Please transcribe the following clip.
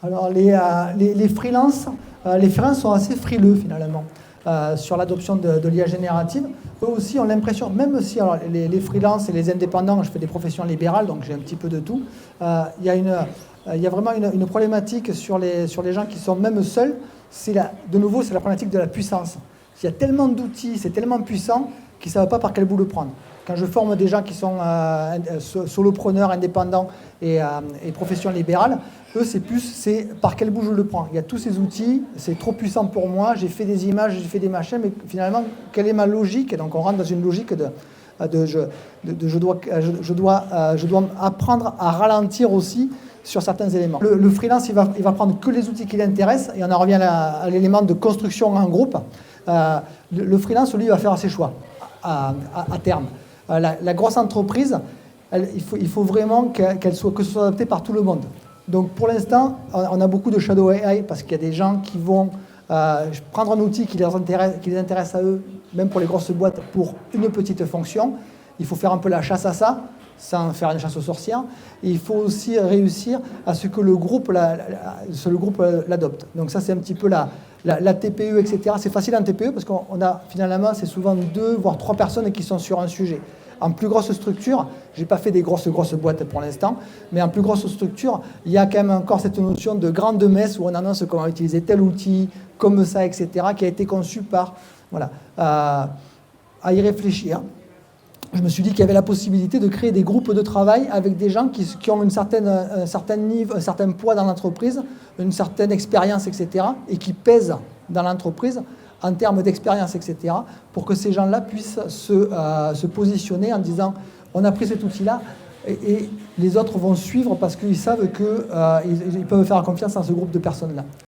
Alors les freelances sont assez frileux finalement sur l'adoption de l'IA générative. Eux aussi ont l'impression, même si alors, les freelances et les indépendants, je fais des professions libérales, donc j'ai un petit peu de tout, il y a vraiment une problématique sur les gens qui sont même seuls. De nouveau, c'est la problématique de la puissance. Il y a tellement d'outils, c'est tellement puissant qu'ils ne savent pas par quel bout le prendre. Quand je forme des gens qui sont solopreneurs, indépendants et professions libérales, eux, c'est par quel bout je le prends. Il y a tous ces outils, c'est trop puissant pour moi, j'ai fait des images, j'ai fait des machins, mais finalement, quelle est ma logique? Et donc, on rentre dans une logique je dois apprendre à ralentir aussi sur certains éléments. Le freelance, il va prendre que les outils qui l'intéressent, et on en revient à l'élément de construction en groupe. Le freelance, lui, va faire ses choix à terme. La grosse entreprise, il faut vraiment que ce soit adapté par tout le monde. Donc pour l'instant, on a beaucoup de shadow AI parce qu'il y a des gens qui vont prendre un outil qui les intéresse à eux, même pour les grosses boîtes, pour une petite fonction. Il faut faire un peu la chasse à ça, sans faire une chasse aux sorcières. Et il faut aussi réussir à ce que le groupe l'adopte. Donc ça, c'est un petit peu la TPE, etc. C'est facile en TPE parce qu'on a finalement, c'est souvent 2 voire 3 personnes qui sont sur un sujet. En plus grosse structure, je n'ai pas fait des grosses boîtes pour l'instant, mais en plus grosse structure, il y a quand même encore cette notion de grande messe où on annonce qu'on va utiliser tel outil, comme ça, etc., qui a été conçu par... Voilà, à y réfléchir. Je me suis dit qu'il y avait la possibilité de créer des groupes de travail avec des gens qui ont un certain poids dans l'entreprise, une certaine expérience, etc., et qui pèsent dans l'entreprise en termes d'expérience, etc., pour que ces gens-là puissent se positionner en disant « on a pris cet outil-là » et les autres vont suivre parce qu'ils savent qu'ils peuvent faire confiance à ce groupe de personnes-là.